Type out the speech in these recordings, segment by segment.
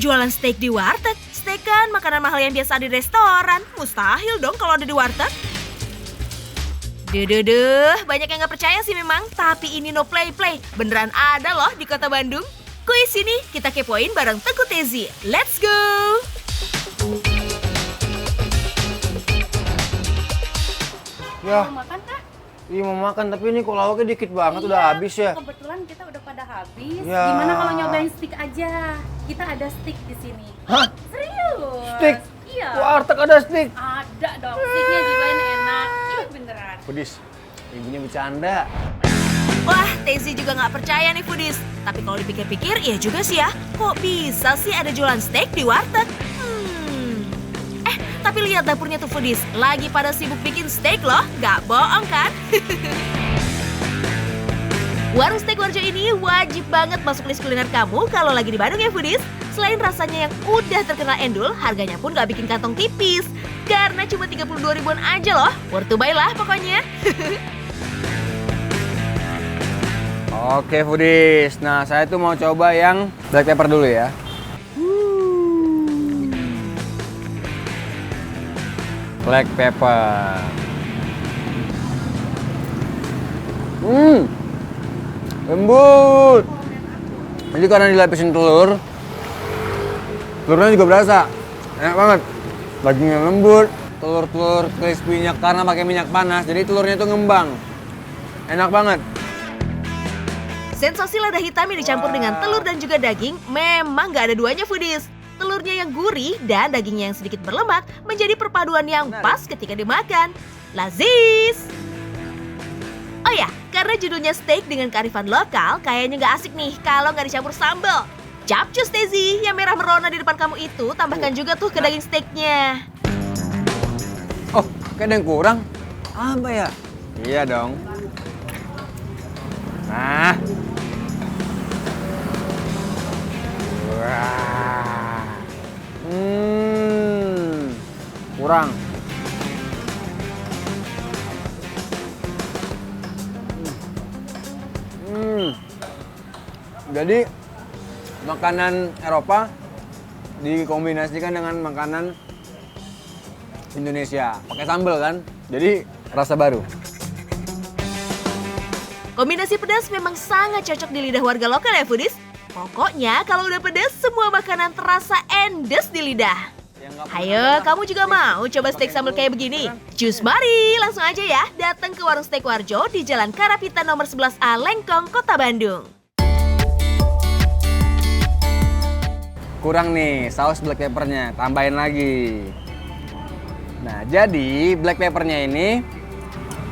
Jualan steak di warteg? Steak kan makanan mahal yang biasa di restoran. Mustahil dong kalau ada di warteg. Duh, banyak yang gak percaya sih memang. Tapi ini no play-play. Beneran ada loh di kota Bandung. Kuis ini kita kepoin bareng Teguh Tezi. Let's go! Ya, Mau makan kak? iya mau makan tapi ini kok lauknya dikit banget udah habis ya. Kebetulan kita udah pada habis. Ya. Gimana kalau nyobain steak aja? Kita ada steak di sini. Hah? Serius? Steak? Iya. Warteg ada steak. Ada dong. Steaknya juga enak. Ih beneran. Pedis, ibunya bercanda. Wah, Tezi juga nggak percaya nih foodies. Tapi kalau dipikir-pikir, iya juga sih ya. Kok bisa sih ada jualan steak di warteg? Tapi lihat dapurnya tuh foodies. Lagi pada sibuk bikin steak loh. Nggak bohong kan? Warung Steak Warjo ini wajib banget masuk list kuliner kamu kalau lagi di Bandung ya foodies. Selain rasanya yang udah terkenal endul, harganya pun nggak bikin kantong tipis. Karena cuma 32 ribuan aja loh. Worth to buy lah pokoknya. Oke foodies, nah saya tuh mau coba yang black pepper dulu ya. Black pepper. Lembut. Jadi karena dilapisin telur, telurnya juga berasa. Enak banget. Dagingnya lembut, telur-telur crispy-nya karena pakai minyak panas, jadi telurnya itu ngembang. Enak banget. Sensasi lada hitam yang dicampur dengan telur dan juga daging memang gak ada duanya foodies. Telurnya yang gurih dan dagingnya yang sedikit berlemak menjadi perpaduan yang pas ketika dimakan. Lazis! Oh ya, karena judulnya steak dengan kearifan lokal, kayaknya gak asik nih kalau gak dicampur sambal. Capcus Tezi, yang merah merona di depan kamu itu, tambahkan juga tuh ke daging steaknya. Oh, kayak ada yang kurang. Apa ya? Iya dong. Nah. Wah. Kurang. Jadi makanan Eropa dikombinasikan dengan makanan Indonesia. Pakai sambal kan? Jadi rasa baru. Kombinasi pedas memang sangat cocok di lidah warga lokal ya foodies. Pokoknya kalau udah pedas, semua makanan terasa endes di lidah. Ayo, kamu juga mau coba steak sambal kayak begini? Cus mari, langsung aja ya datang ke warung Steak Warjo di Jalan Karapitan nomor 11A Lengkong, Kota Bandung. Kurang nih saus black peppernya, tambahin lagi. Nah, jadi black peppernya ini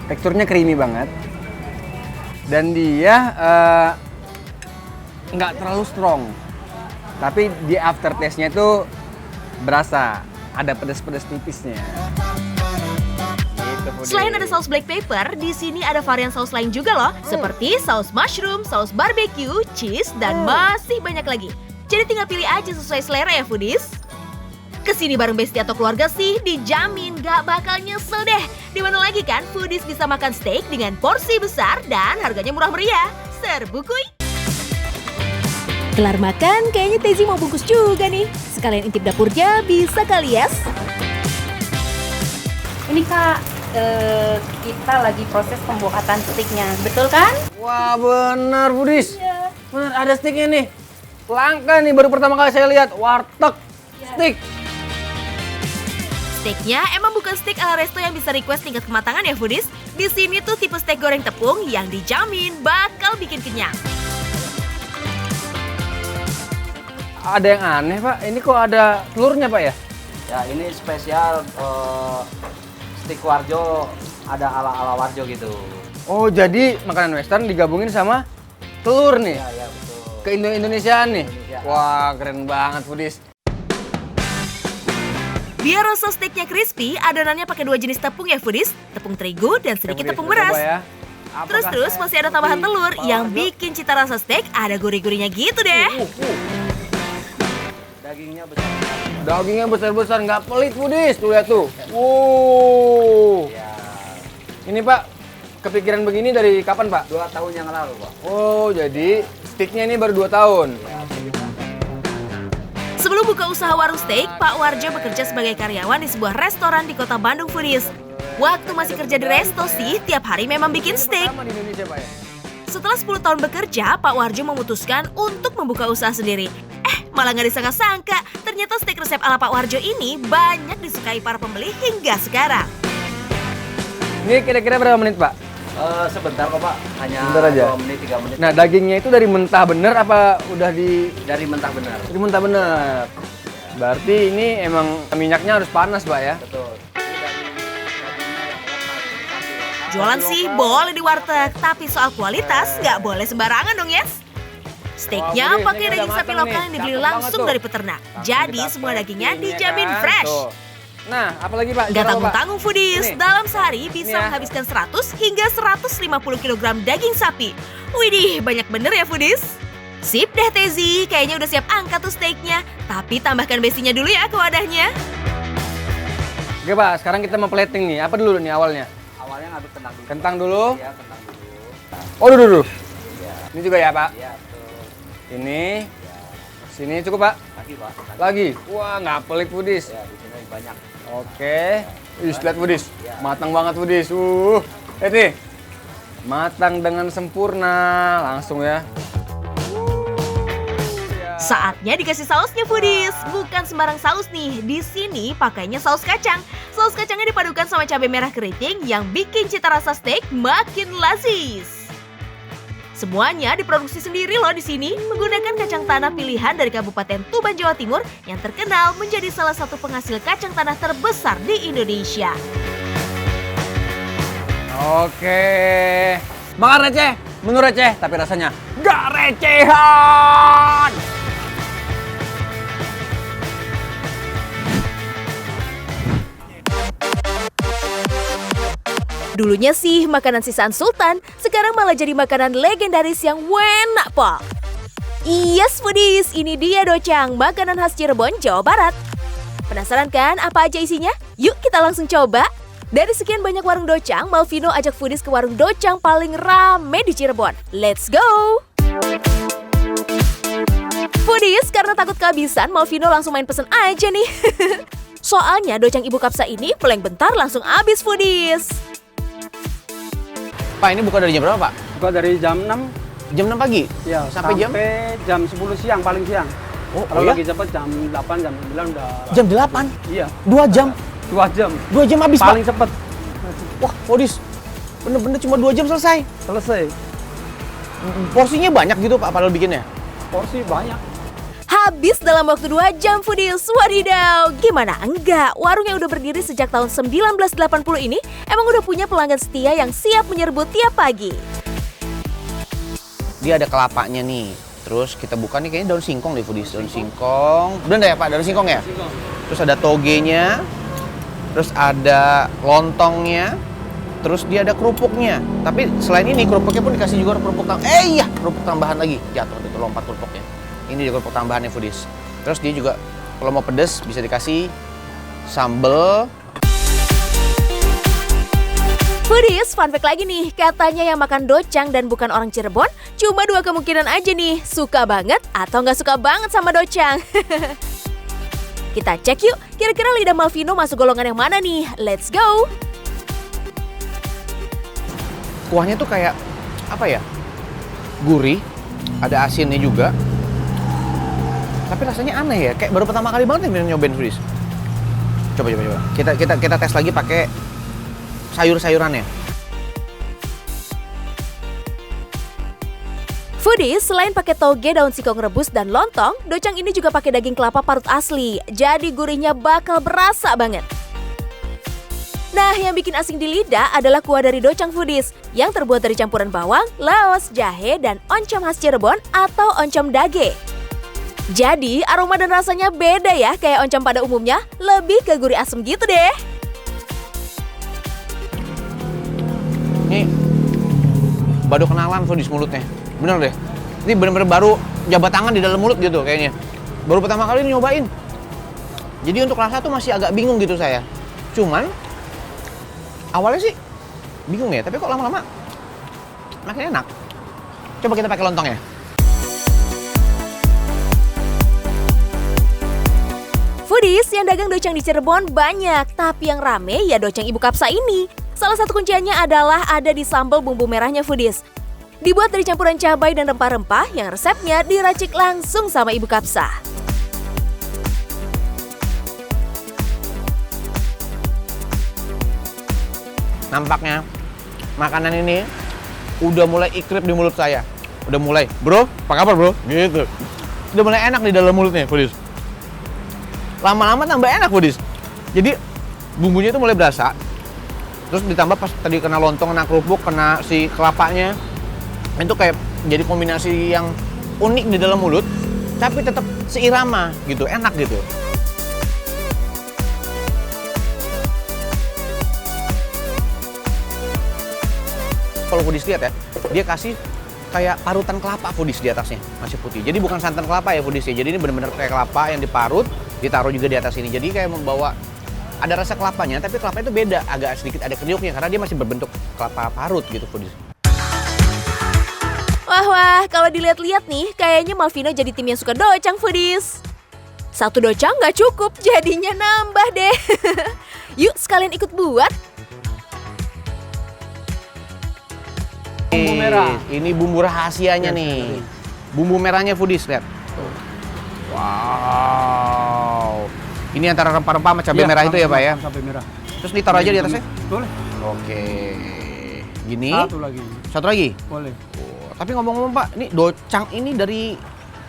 teksturnya creamy banget. Dan dia nggak terlalu strong. Tapi di aftertaste-nya tuh berasa ada pedas-pedas tipisnya. Gitu, Selain ada saus black pepper, di sini ada varian saus lain juga loh, seperti saus mushroom, saus barbecue, cheese, dan masih banyak lagi. Jadi tinggal pilih aja sesuai selera ya foodies. Kesini bareng bestie atau keluarga sih dijamin gak bakal nyesel deh. Dimana lagi kan foodies bisa makan steak dengan porsi besar dan harganya murah meriah. Serbu kuy! Kelar makan, kayaknya Tezi mau bungkus juga nih. Sekalian intip dapurnya, bisa kali yes? Ini kak, kita lagi proses pembuatan steaknya. Betul kan? Wah bener foodies. Iya. Bener ada steaknya nih. Langka nih, baru pertama kali saya lihat warteg steak. Steaknya emang bukan steak ala resto yang bisa request tingkat kematangan ya foodies. Di sini tuh tipe steak goreng tepung yang dijamin bakal bikin kenyang. Ada yang aneh pak, ini kok ada telurnya pak ya? Ya ini spesial steak Warjo, ada ala-ala Warjo gitu. Oh jadi makanan western digabungin sama telur nih? Ya betul. Ke Indonesiaan nih? Indonesia. Wah keren banget foodies. Biar rasa steaknya crispy, adonannya pakai 2 jenis tepung ya foodies. Tepung terigu dan sedikit tepung beras. Ya. Terus masih ada tambahan telur yang bikin cita rasa steak ada gurih-gurihnya gitu deh. Dagingnya besar. Dagingnya besar-besar, nggak pelit foodies. Tuh lihat tuh. Wow. Ya, Ini pak, kepikiran begini dari kapan pak? 2 tahun yang lalu pak. Oh jadi steaknya ini baru 2 tahun. Sebelum membuka usaha warung steak, Pak Warjo bekerja sebagai karyawan di sebuah restoran di kota Bandung Foodies. Waktu masih kerja di resto sih, tiap hari memang bikin steak. Di Indonesia, Pak ya? Setelah 10 tahun bekerja, Pak Warjo memutuskan untuk membuka usaha sendiri. Malah nggak disangka-sangka, ternyata steak resep ala Pak Warjo ini banyak disukai para pembeli hingga sekarang. Ini kira-kira berapa menit, Pak? Sebentar kok Pak, hanya Sebentar aja? 2 menit, 3 menit. Nah, dagingnya itu dari mentah bener apa udah Dari mentah benar. dari mentah bener? Berarti ini emang minyaknya harus panas, Pak ya? Betul. Jualan sih boleh di warteg, tapi soal kualitas nggak boleh sembarangan dong, yes. Steaknya Wah, pakai ini daging udah sapi matang lokal nih. yang dibeli Cakep banget langsung tuh. dari peternak. Jadi semua dagingnya dijamin Ini ya kan? fresh. Tuh. Nah, apalagi Pak? Gak Berapa, Pak? tanggung-tanggung foodies, Ini. dalam sehari bisa ya. menghabiskan 100 hingga 150 kg daging sapi. Widih, banyak bener ya foodies. Sip deh Tezi, kayaknya udah siap angkat tuh steaknya. Tapi tambahkan besinya dulu ya ke wadahnya. Oke, Pak. Sekarang kita mau plating nih. Apa dulu nih awalnya? Awalnya ngaduk kentang dulu. Kentang dulu. Iya, kentang dulu. Oh, dulu. Iya. Ini juga ya, Pak? Iya, betul. Ini. Sini cukup, Pak? Lagi Pak. Lagi. Wah, nggak pelik foodies. Ya, di sini banyak. Oke. Lihat foodies. Matang banget foodies. Lihat nih. Matang dengan sempurna. Langsung ya. Saatnya dikasih sausnya foodies. Bukan sembarang saus nih. Di sini pakainya saus kacang. Saus kacangnya dipadukan sama cabai merah keriting yang bikin cita rasa steak makin lazis. Semuanya diproduksi sendiri loh di sini menggunakan kacang tanah pilihan dari Kabupaten Tuban, Jawa Timur yang terkenal menjadi salah satu penghasil kacang tanah terbesar di Indonesia. Oke. Makan receh. Menu receh, tapi rasanya gak recehan. Dulunya sih makanan sisaan Sultan, sekarang malah jadi makanan legendaris yang enak pol. Yes foodies, ini dia docang, makanan khas Cirebon, Jawa Barat. Penasaran kan apa aja isinya? Yuk kita langsung coba. Dari sekian banyak warung docang, Malvino ajak foodies ke warung docang paling rame di Cirebon. Let's go! Foodies, karena takut kehabisan, Malvino langsung main pesen aja nih. Soalnya docang Ibu Kapsa ini paling bentar langsung habis foodies. Pak, ini buka dari jam berapa, Pak? Buka dari jam 6 Jam 6 pagi? ya, Sampai jam? jam 10 siang paling siang. Oh, Kalau ya? lagi cepat jam 8, jam 9 udah. Jam 8? Iya, 2 jam? 2 jam. 2 jam habis, Paling Pak? cepat Wah, foodies. Bener-bener cuma 2 jam selesai. selesai. Porsinya banyak gitu, Pak, padahal bikinnya. Porsi banyak. Habis dalam waktu 2 jam foodies, wadidaw. Gimana enggak? Warung yang udah berdiri sejak tahun 1980 ini emang udah punya pelanggan setia yang siap menyerbu tiap pagi. Dia ada kelapanya nih. Terus kita buka nih kayaknya daun singkong deh foodies. Daun singkong. Bener nggak ya Pak? Daun singkong ya? Terus ada togenya. Terus ada lontongnya. Terus dia ada kerupuknya. Tapi selain ini kerupuknya pun dikasih juga kerupuk tambahan. Iya, kerupuk tambahan lagi. Jatuh itu lompat kerupuknya. Ini juga kerupuk tambahannya foodies. Terus dia juga kalau mau pedes bisa dikasih sambal. Foodies, fun fact lagi nih, katanya yang makan docang dan bukan orang Cirebon, cuma 2 kemungkinan aja nih, suka banget atau nggak suka banget sama docang. Kita cek yuk, kira-kira lidah Malvino masuk golongan yang mana nih? Let's go! Kuahnya tuh kayak apa ya? Gurih, ada asinnya juga. Tapi rasanya aneh ya, kayak baru pertama kali banget yang nyobain foodies. Coba. Kita tes lagi pakai sayur-sayurannya. Foodies, selain pakai toge, daun singkong rebus, dan lontong, docang ini juga pakai daging kelapa parut asli. Jadi gurihnya bakal berasa banget. Nah, yang bikin asing di lidah adalah kuah dari docang foodies yang terbuat dari campuran bawang, laos, jahe, dan oncom khas Cirebon atau oncom dage. Jadi, aroma dan rasanya beda ya kayak oncom pada umumnya, lebih ke gurih asem gitu deh. Ini baru kenalan foodies mulutnya. Bener deh. Ini bener-bener baru jabat tangan di dalam mulut gitu kayaknya. Baru pertama kali nyobain. Jadi untuk rasa tuh masih agak bingung gitu saya. Cuman awalnya sih bingung ya, tapi kok lama-lama makin enak. Coba kita pakai lontongnya. Foodies, yang dagang docang di Cirebon banyak, tapi yang rame ya docang Ibu Kapsa ini. Salah satu kunciannya adalah ada di sambal bumbu merahnya Foodies. Dibuat dari campuran cabai dan rempah-rempah yang resepnya diracik langsung sama Ibu Kapsa. Nampaknya makanan ini udah mulai ikrip di mulut saya. Udah mulai, bro, apa kabar bro? Gitu. Udah mulai enak di dalam mulutnya, Foodies. Lama-lama tambah enak, Foodies. Jadi bumbunya itu mulai berasa. Terus ditambah pas tadi kena lontong, kena kerupuk, kena si kelapanya. Itu kayak jadi kombinasi yang unik di dalam mulut, tapi tetap seirama gitu, enak gitu. Kalau Foodies lihat ya, dia kasih kayak parutan kelapa Foodies di atasnya, masih putih. Jadi bukan santan kelapa ya Foodies ya. Jadi ini benar-benar kayak kelapa yang diparut, ditaruh juga di atas ini. Jadi kayak membawa ada rasa kelapanya, tapi kelapa itu beda, agak sedikit ada kriuknya karena dia masih berbentuk kelapa parut gitu Foodies. Wah, kalau dilihat-lihat nih, kayaknya Malvino jadi tim yang suka docang Foodies. Satu docang nggak cukup, jadinya nambah deh. Yuk sekalian ikut buat. Bumbu merah. Ini bumbu rahasianya nih. Bumbu merahnya Foodies, lihat. Wow. Ini antara rempah-rempah sama cabai merah itu ya Pak ya? Cabai merah. Terus ditaruh aja di atasnya? Boleh. Oke. Gini. Satu Satu lagi? lagi. Boleh. Oh, tapi ngomong-ngomong Pak, ini docang ini dari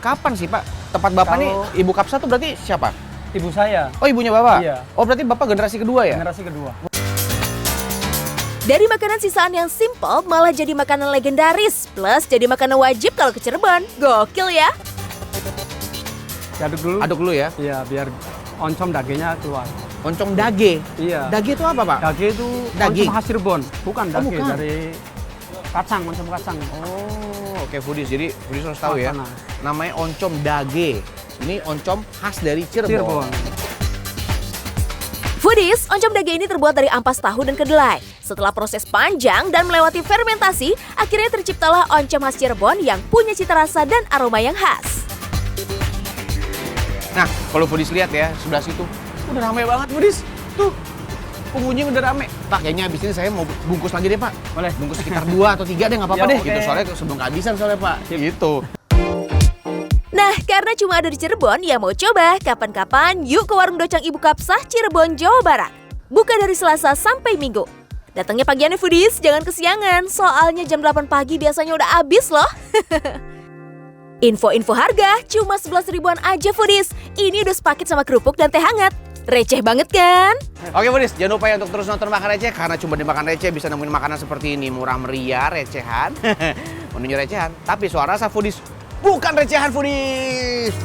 kapan sih Pak? Tempat Bapak nih, Ibu Kapsa tuh berarti siapa? Ibu saya, Oh ibunya Bapak? Iya. Oh berarti Bapak generasi kedua ya? generasi kedua. Dari makanan sisaan yang simple malah jadi makanan legendaris. Plus jadi makanan wajib kalau ke Cirebon. Gokil ya. Aduk dulu. Aduk dulu ya. Iya, biar oncom dagingnya keluar. Oncom dage. Iya. Dage itu apa Pak? Daging itu Daging? oncom khas Cirebon. Bukan daging, bukan. dari kacang, oncom kacang. Oh, oke Foodies. Jadi Foodies harus tahu ya. Sana. Namanya oncom dage. Ini oncom khas dari Cirebon. Foodies, oncom dage ini terbuat dari ampas tahu dan kedelai. Setelah proses panjang dan melewati fermentasi, akhirnya terciptalah oncom khas Cirebon yang punya cita rasa dan aroma yang khas. Nah, kalau Foodies lihat ya, sebelah situ udah ramai banget Foodies. Tuh, pengunjung udah rame. Pak, kayaknya abis ini saya mau bungkus lagi deh Pak. Boleh. Bungkus sekitar 2 atau 3 deh, nggak apa-apa Ya, deh. oke. Gitu, soalnya sebelum kehabisan soalnya Pak. Gitu. Nah, karena cuma ada di Cirebon, ya mau coba kapan-kapan yuk ke warung docang Ibu Kapsa Cirebon, Jawa Barat. Buka dari Selasa sampai Minggu. Datangnya pagian ya Foodies, jangan kesiangan. Soalnya jam 8 pagi biasanya udah habis loh. Info-info harga cuma 11 ribuan aja Foodies. Ini udah sepaket sama kerupuk dan teh hangat. Receh banget kan? Oke Foodies, jangan lupa ya untuk terus nonton Makan Receh. Karena cuma di Makan Receh bisa nemuin makanan seperti ini. Murah meriah, recehan. Menunya recehan, tapi suara rasa Foodies bukan recehan Foodies.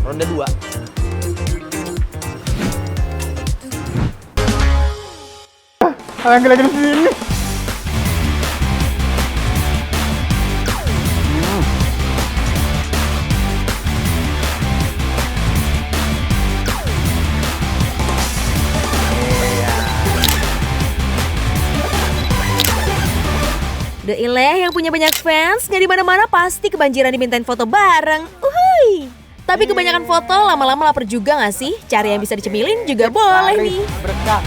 Ronde 2. Lagi di sini. The Ileh yang punya banyak fans, nggak di mana-mana pasti kebanjiran dimintain foto bareng. Uhuy. Tapi kebanyakan foto lama-lama lapar juga nggak sih? Cari yang bisa dicemilin juga boleh nih. Berkah.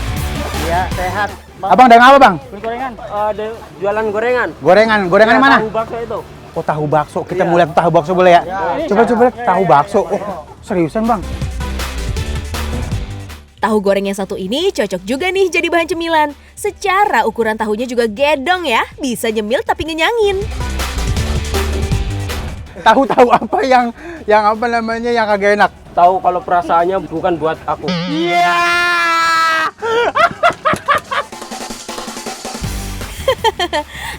Ya, sehat. Abang dagang apa, Bang? Gorengan. Jualan gorengan. Gorengan Ya, mana? Tahu bakso itu. Oh, tahu bakso. Kita mau lihat tahu bakso boleh ya? Coba tahu bakso. Oh, seriusan, Bang? Tahu goreng yang satu ini cocok juga nih jadi bahan cemilan. Secara ukuran tahunya juga gedong ya, bisa nyemil tapi ngenyangin. Tahu apa yang apa namanya yang kagak enak? Tahu kalau perasaannya bukan buat aku.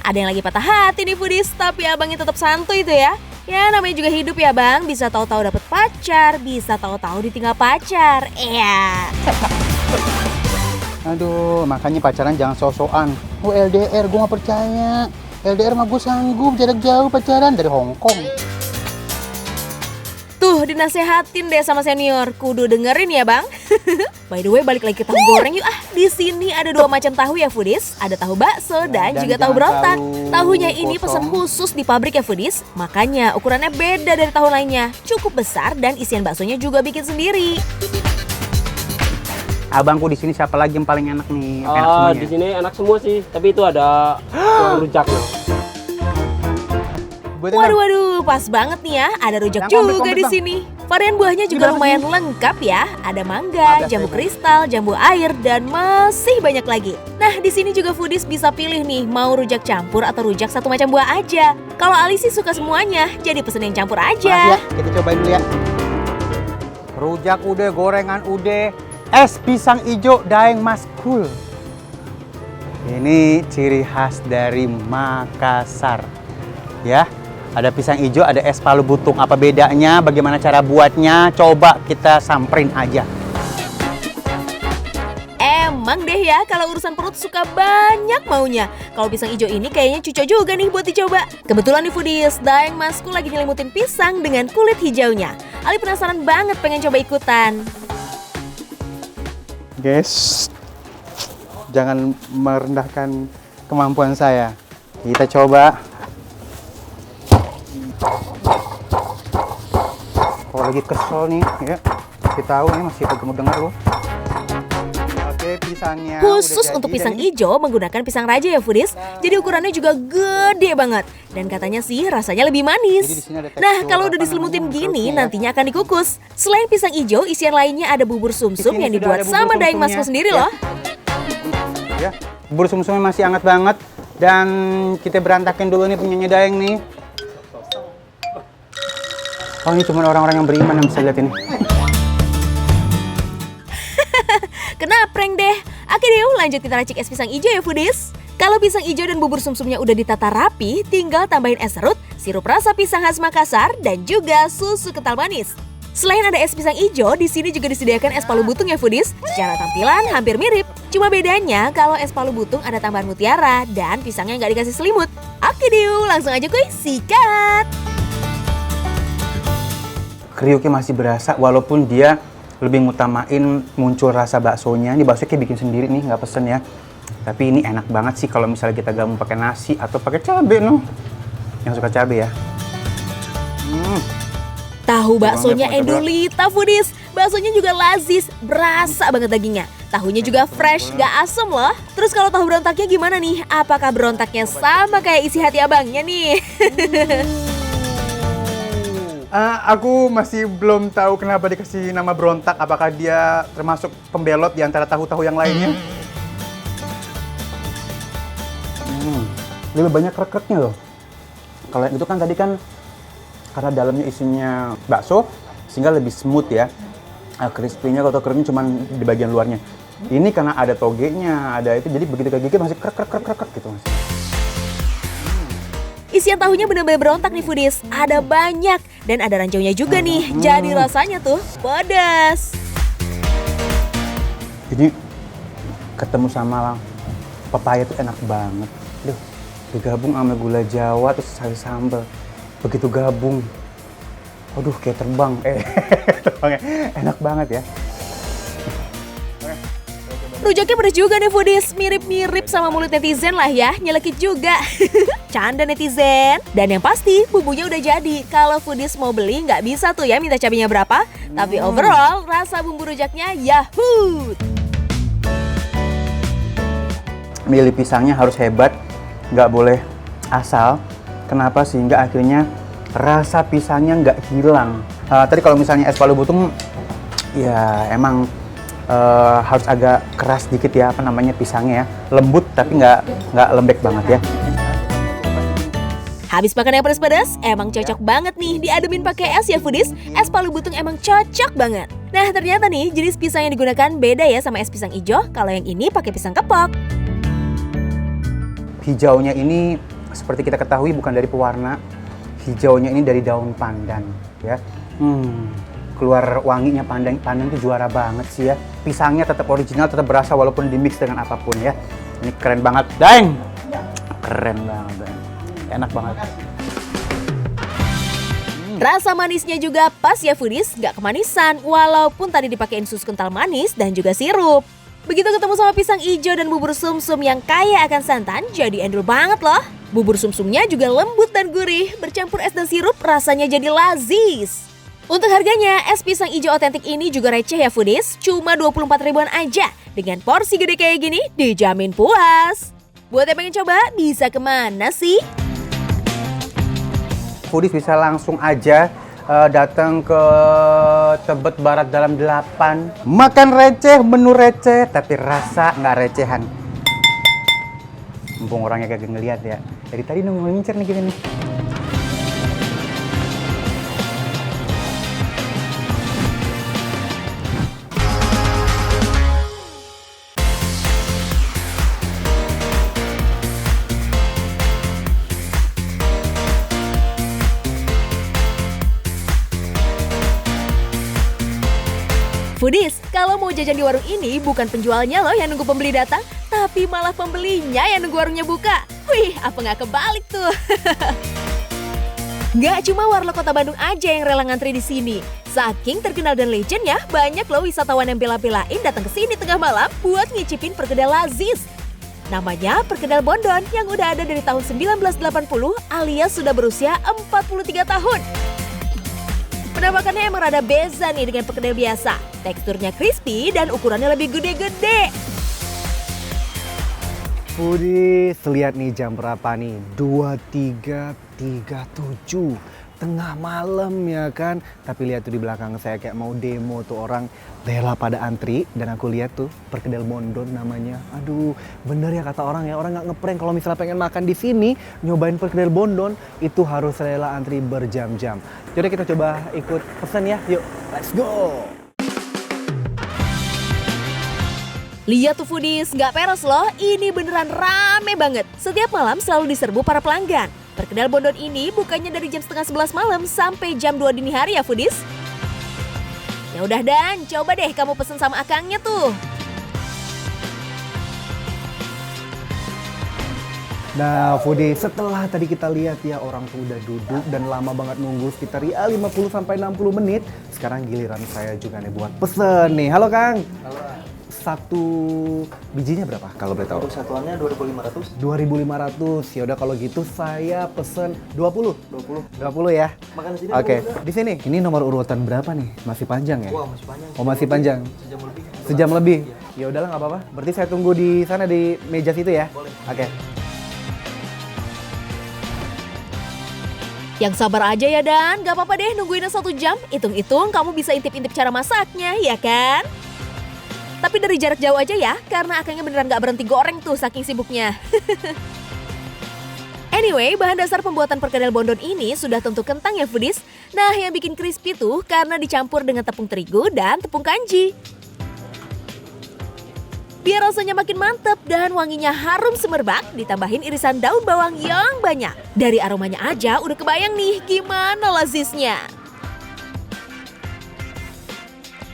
Ada yang lagi patah hati nih Foodies, tapi abangnya tetap santuy itu ya. Ya namanya juga hidup ya bang, bisa tahu-tahu dapet pacar, bisa tahu-tahu ditinggal pacar. Iya. Aduh, makanya pacaran jangan sok-sokan. Oh LDR, gue gak percaya. LDR mah gue sanggup jarak jauh pacaran dari Hongkong. Tuh dinasehatin deh sama senior, kudu dengerin ya bang. By the way balik lagi ke tahu goreng yuk. Di sini ada 2 macam tahu ya Foodies. Ada tahu bakso dan juga tahu jangan berontak. tahu Tahunya ini kosong. pesan khusus di pabrik ya Foodies. Makanya ukurannya beda dari tahu lainnya. Cukup besar dan isian baksonya juga bikin sendiri. abangku di sini siapa lagi yang paling enak nih? Enak Oh, semuanya. di sini enak semua sih, tapi itu ada tulang rujaknya. Waduh, pas banget nih ya, ada rujak Yang komplit, juga di Bang. sini. Varian buahnya juga lumayan lengkap ya. Ada mangga, jambu kristal, jambu air, dan masih banyak lagi. Nah, di sini juga foodies bisa pilih nih, mau rujak campur atau rujak satu macam buah aja. Kalau Ali sih suka semuanya, jadi pesen yang campur Mas aja. ya, kita cobain dulu ya. Rujak udah, gorengan udah, es pisang ijo Daeng Maskul. Ini ciri khas dari Makassar. Ya, ada pisang ijo, ada es palu butung. Apa bedanya? Bagaimana cara buatnya? Coba kita samperin aja. Emang deh ya, kalau urusan perut suka banyak maunya. Kalau pisang ijo ini kayaknya cocok juga nih buat dicoba. Kebetulan nih foodies, Daeng Maskul lagi nyelimutin pisang dengan kulit hijaunya. Ali penasaran banget pengen coba ikutan. Guys, jangan merendahkan kemampuan saya. Kita coba. Kalau lagi kesel nih, ya, kasih tahu nih masih mau dengar loh. Oke, pisangnya Khusus udah untuk jadi pisang dan ini- ijo menggunakan pisang raja ya foodies. Jadi ukurannya juga gede banget. Dan katanya sih rasanya lebih Jadi di manis. sini ada tekstur Nah, kalau udah apa diselimutin namanya, gini fruitnya ya. nantinya akan dikukus. Selain pisang ijo, isian lainnya ada bubur sumsum Di sini yang sudah dibuat ada bubur sama Daeng sumsumnya, Maskul sendiri ya. loh. Ya, bubur sumsumnya masih hangat banget. Dan kita berantakin dulu nih punyanya Daeng nih. Oh, ini cuma orang-orang yang beriman yang bisa lihat ini. Kena prank deh. Oke deh, lanjut kita racik es pisang ijo ya foodies. Kalau pisang ijo dan bubur sumsumnya udah ditata rapi, tinggal tambahin es serut, sirup rasa pisang khas Makassar, dan juga susu kental manis. Selain ada es pisang ijo, di sini juga disediakan es palu butung ya foodies. Secara tampilan hampir mirip. Cuma bedanya kalau es palu butung ada tambahan mutiara dan pisangnya nggak dikasih selimut. Oke deh, langsung aja kuy, sikat. Kriuknya masih berasa walaupun dia lebih ngutamain muncul rasa baksonya. Ini bakso kayak bikin sendiri nih, nggak pesen ya. Tapi ini enak banget sih kalau misalnya kita gabung pakai nasi atau pakai cabai noh. Yang suka cabai ya. Tahu baksonya Bawangnya pakai Endulita foodies. Baksonya juga lazis, berasa banget dagingnya. Tahunya juga fresh, gak asem loh. Terus kalau tahu berontaknya gimana nih? Apakah berontaknya sama kayak isi hati abangnya nih? Aku masih belum tahu kenapa dikasih nama berontak. Apakah dia termasuk pembelot di antara tahu-tahu yang lainnya? Lebih banyak krek-kreknya loh. Kalau yang itu kan tadi kan karena dalamnya isinya bakso, sehingga lebih smooth ya. Crispy-nya atau keringnya cuma di bagian luarnya. Ini karena ada togenya, ada itu, jadi begitu kegigit masih krek gitu mas. Isian tahunya benar-benar berontak nih foodies. Ada banyak dan ada ranjaunya juga nih. Jadi rasanya tuh pedas. Jadi ketemu sama pepaya tuh enak banget. Duh, digabung sama gula Jawa terus sayur sambal. Begitu gabung, aduh kayak terbang. Terbangnya enak banget ya. Rujaknya pedas juga nih foodies. Mirip-mirip sama mulut netizen lah ya. Nyelekit juga. Canda netizen. Dan yang pasti bumbunya udah jadi. Kalau foodies mau beli nggak bisa tuh ya minta cabenya berapa. Tapi overall rasa bumbu rujaknya yahoo. Milih pisangnya harus hebat, nggak boleh asal. Kenapa? Sehingga akhirnya rasa pisangnya nggak hilang. Tadi kalau misalnya es palu butung, ya emang harus agak keras dikit ya, apa namanya pisangnya ya. Lembut tapi nggak lembek banget ya. Habis makan yang pedas-pedas, emang cocok banget nih diademin pakai es ya foodies. Es palu butung emang cocok banget. Nah ternyata nih jenis pisang yang digunakan beda ya sama es pisang ijo. Kalau yang ini pakai pisang kepok. Hijaunya ini seperti kita ketahui bukan dari pewarna. Hijaunya ini dari daun pandan ya. Keluar wanginya pandan itu juara banget sih ya. Pisangnya tetap original, tetap berasa walaupun dimix dengan apapun ya. Ini keren banget, Daeng. Keren banget, Daeng. Enak banget. Rasa manisnya juga pas ya foodies, gak kemanisan walaupun tadi dipakein susu kental manis dan juga sirup. Begitu ketemu sama pisang ijo dan bubur sumsum yang kaya akan santan, jadi endul banget loh. Bubur sumsumnya juga lembut dan gurih, bercampur es dan sirup rasanya jadi lazis. Untuk harganya, es pisang hijau otentik ini juga receh ya foodies, cuma 24 ribuan aja. Dengan porsi gede kayak gini, dijamin puas. Buat yang pengen coba, bisa kemana sih? Foodies bisa langsung aja datang ke Tebet Barat Dalam 8. Makan receh, menu receh, tapi rasa nggak recehan. Mumpung orangnya kagak ngeliat ya. Dari tadi nunggu ngincer nih kita nih. Foodies, kalau mau jajan di warung ini bukan penjualnya loh yang nunggu pembeli datang, tapi malah pembelinya yang nunggu warungnya buka. Wih, apa nggak kebalik tuh? Nggak cuma warlock Kota Bandung aja yang rela ngantri di sini. Saking terkenal dan legendnya, banyak loh wisatawan yang bela-belain datang ke sini tengah malam buat ngicipin perkedel Laziz. Namanya Perkedel Bondon yang udah ada dari tahun 1980 alias sudah berusia 43 tahun. Penampakannya emang rada beza nih dengan perkedel biasa. Teksturnya crispy dan ukurannya lebih gede-gede. Foodies, lihat nih jam berapa nih? 23.37. Tengah malam ya kan? Tapi lihat tuh di belakang saya kayak mau demo tuh orang rela pada antri. Dan aku lihat tuh Perkedel Bondon namanya. Aduh, bener ya kata orang ya. Orang nggak ngeprank kalau misalnya pengen makan di sini, nyobain Perkedel Bondon, itu harus rela antri berjam-jam. Jadi kita coba ikut pesan ya. Yuk, let's go! Lihat tuh foodies, nggak peres loh, ini beneran rame banget. Setiap malam selalu diserbu para pelanggan. Perkedel Bondon ini bukanya dari jam setengah 11 malam sampai jam 2 dini hari ya foodies. Ya udah Dan, coba deh kamu pesen sama akangnya tuh. Nah Foodies, setelah tadi kita lihat ya orang tuh udah duduk dan lama banget nunggu sekitar ya 50-60 menit. Sekarang giliran saya juga nih buat pesen nih. Halo Kang. Halo. Satu bijinya berapa kalau boleh tahu? Untuk satuannya 2.500. 2.500. Ya udah kalau gitu saya pesen 20. 20 ya. Makan di sini. Oke. Di sini. Ini nomor urutan berapa nih? Masih panjang ya? Wah, masih panjang. Oh, masih panjang. Sejam lebih. Sejam lebih. Ya udahlah nggak apa-apa. Berarti saya tunggu di sana di meja situ ya. Boleh. Oke. Yang sabar aja ya Dan, gak apa-apa deh nungguinnya 1 jam. Hitung-hitung kamu bisa intip-intip cara masaknya, ya kan? Tapi dari jarak jauh aja ya, karena akangnya beneran gak berhenti goreng tuh saking sibuknya. Anyway, bahan dasar pembuatan perkedel Bondon ini sudah tentu kentang ya foodies. Nah, yang bikin crispy tuh karena dicampur dengan tepung terigu dan tepung kanji. Biar rasanya makin mantep dan wanginya harum semerbak, ditambahin irisan daun bawang yang banyak. Dari aromanya aja udah kebayang nih gimana laziznya.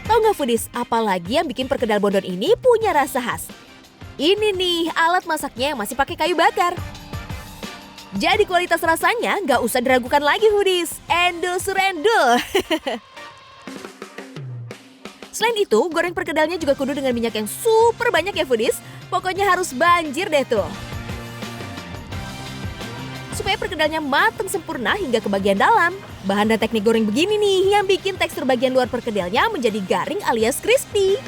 Tahu nggak foodies, apalagi yang bikin perkedel Bondon ini punya rasa khas? Ini nih alat masaknya yang masih pakai kayu bakar. Jadi kualitas rasanya nggak usah diragukan lagi foodies. Endul surendul. Selain itu, goreng perkedelnya juga kudu dengan minyak yang super banyak ya foodies. Pokoknya harus banjir deh tuh. Supaya perkedelnya matang sempurna hingga ke bagian dalam. Bahan dan teknik goreng begini nih yang bikin tekstur bagian luar perkedelnya menjadi garing alias crispy.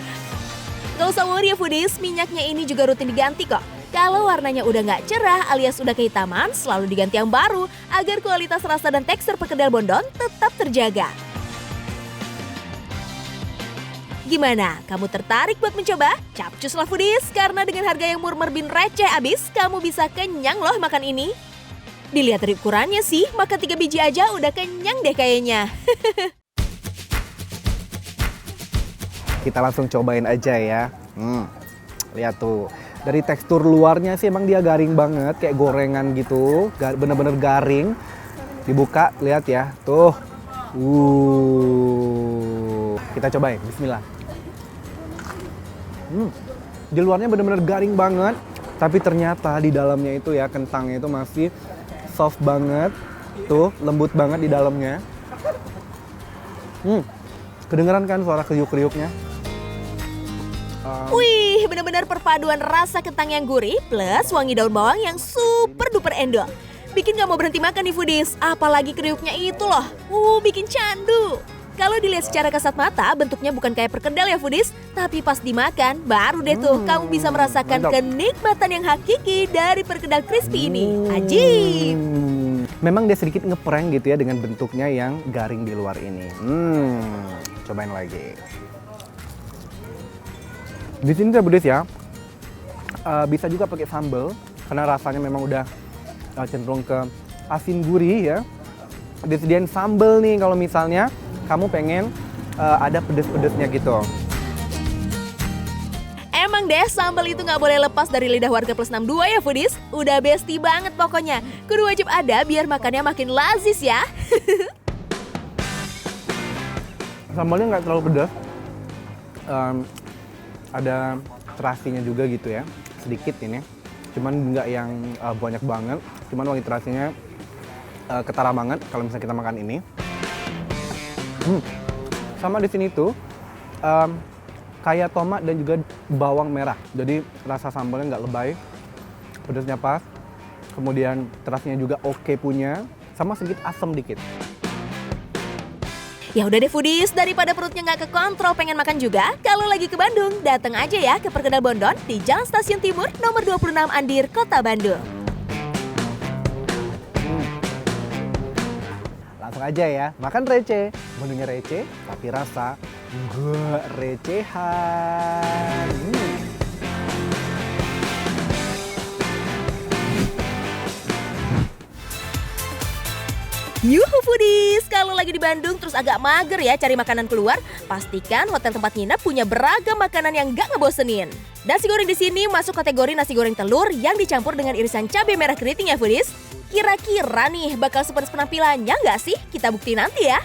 Gak usah worry ya foodies, minyaknya ini juga rutin diganti kok. Kalau warnanya udah gak cerah alias udah kehitaman, selalu diganti yang baru agar kualitas rasa dan tekstur perkedel Bondon tetap terjaga. Gimana? Kamu tertarik buat mencoba? Capcus lah foodies, karena dengan harga yang murmer bin receh abis, kamu bisa kenyang loh makan ini. Dilihat dari ukurannya sih, makan 3 biji aja udah kenyang deh kayaknya. Kita langsung cobain aja ya. Lihat tuh. Dari tekstur luarnya sih emang dia garing banget, kayak gorengan gitu. Bener-bener garing. Dibuka, lihat ya. Tuh. Kita cobain, bismillah. Di luarnya bener-bener garing banget. Tapi ternyata di dalamnya itu ya, kentangnya itu masih soft banget. Tuh, lembut banget di dalamnya. Kedengeran kan suara kriuk-kriuknya? Wih, benar-benar perpaduan rasa kentang yang gurih plus wangi daun bawang yang super duper endol. Bikin gak mau berhenti makan nih foodies, apalagi kriuknya itu loh. Bikin candu. Kalau dilihat secara kasat mata, bentuknya bukan kayak perkedel ya foodies, tapi pas dimakan, baru deh tuh kamu bisa merasakan mantap. kenikmatan yang hakiki dari perkedel crispy ini. Ajib! Memang dia sedikit ngeprank gitu ya dengan bentuknya yang garing di luar ini. Cobain lagi. Di sini tuh foodies ya, bisa juga pakai sambal karena rasanya memang udah cenderung ke asin gurih ya. Disediain sambal nih kalau misalnya kamu pengen ada pedes-pedesnya gitu. Emang deh sambal itu nggak boleh lepas dari lidah warga plus 62 ya foodies. Udah bestie banget pokoknya. Kudu wajib ada biar makannya makin lazis ya. Sambalnya nggak terlalu pedas. Ada terasinya juga gitu ya, sedikit ini. Cuman nggak yang banyak banget. Cuman wangi terasinya ketara banget kalau misalnya kita makan ini. Sama di sini tuh kayak tomat dan juga bawang merah. Jadi rasa sambalnya nggak lebay, pedasnya pas. Kemudian terasnya juga oke punya, sama sedikit asam dikit. Ya udah deh foodies, daripada perutnya nggak kekontrol pengen makan juga, kalau lagi ke Bandung, datang aja ya ke Perkedel Bondon di Jalan Stasiun Timur nomor 26 Andir, Kota Bandung. Langsung aja ya, makan receh. Menunya receh, tapi rasa nggak recehan. Yuhu foodies, kalau lagi di Bandung terus agak mager ya cari makanan keluar, pastikan hotel tempat nginep punya beragam makanan yang gak ngebosenin. Nasi goreng di sini masuk kategori nasi goreng telur yang dicampur dengan irisan cabai merah keriting ya foodies. Kira-kira nih bakal sepedes penampilannya nggak sih? Kita bukti nanti ya.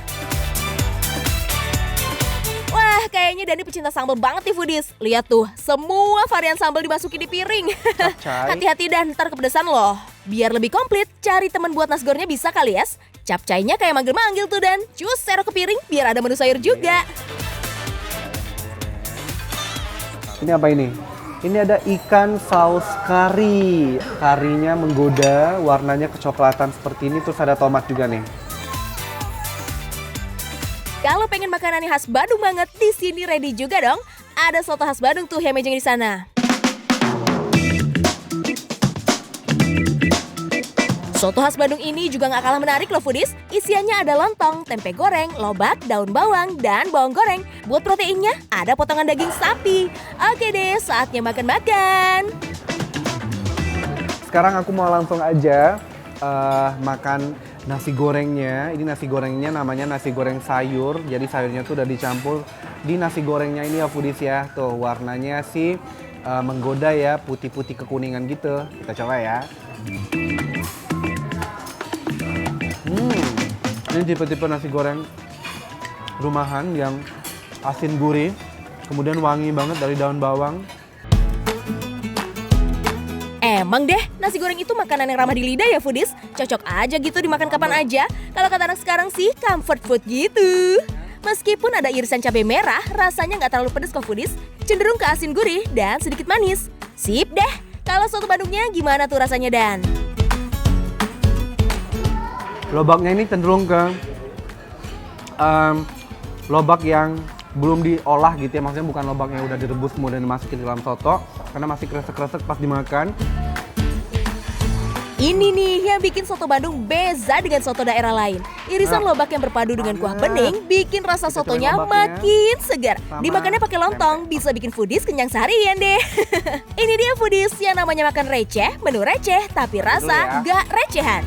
Wah, kayaknya Dani pecinta sambal banget nih foodies. Lihat tuh, semua varian sambal dimasukin di piring. Hati-hati dan ntar kepedesan loh. Biar lebih komplit, cari teman buat nasi gorengnya bisa kali ya. Capcainya kayak manggil-manggil tuh Dan. Cus serok ke piring biar ada menu sayur juga. Ini apa ini? Ini ada ikan saus kari. Karinya menggoda, warnanya kecoklatan seperti ini, terus ada tomat juga nih. Kalau pengen makanan yang khas Bandung banget, di sini ready juga dong. Ada soto khas Bandung tuh yang mejeng di sana. Soto khas Bandung ini juga nggak kalah menarik loh foodies. Isiannya ada lontong, tempe goreng, lobak, daun bawang, dan bawang goreng. Buat proteinnya ada potongan daging sapi. Oke deh, saatnya makan-makan. Sekarang aku mau langsung aja makan nasi gorengnya. Ini nasi gorengnya namanya nasi goreng sayur. Jadi sayurnya tuh udah dicampur di nasi gorengnya ini ya foodies ya. Tuh warnanya sih menggoda ya, putih-putih kekuningan gitu. Kita coba ya. Ini tipe-tipe nasi goreng rumahan yang asin gurih, kemudian wangi banget dari daun bawang. Emang deh, nasi goreng itu makanan yang ramah di lidah ya foodies. Cocok aja gitu dimakan kapan aja. Kalau kata anak sekarang sih comfort food gitu. Meskipun ada irisan cabai merah, rasanya nggak terlalu pedas kok foodies. Cenderung ke asin gurih dan sedikit manis. Sip deh, kalau soto Bandungnya gimana tuh rasanya Dan? Lobaknya ini cenderung ke lobak yang belum diolah gitu ya, maksudnya bukan lobak yang udah direbus kemudian dimasukin ke dalam soto, karena masih kresek-kresek pas dimakan. Ini nih yang bikin soto Bandung beza dengan soto daerah lain. Irisan lobak yang berpadu dengan kuah bening bikin rasa sotonya makin segar. Dimakannya pakai lontong bisa bikin foodies kenyang seharian deh. Ini dia foodies yang namanya makan receh, menu receh tapi rasa gak recehan.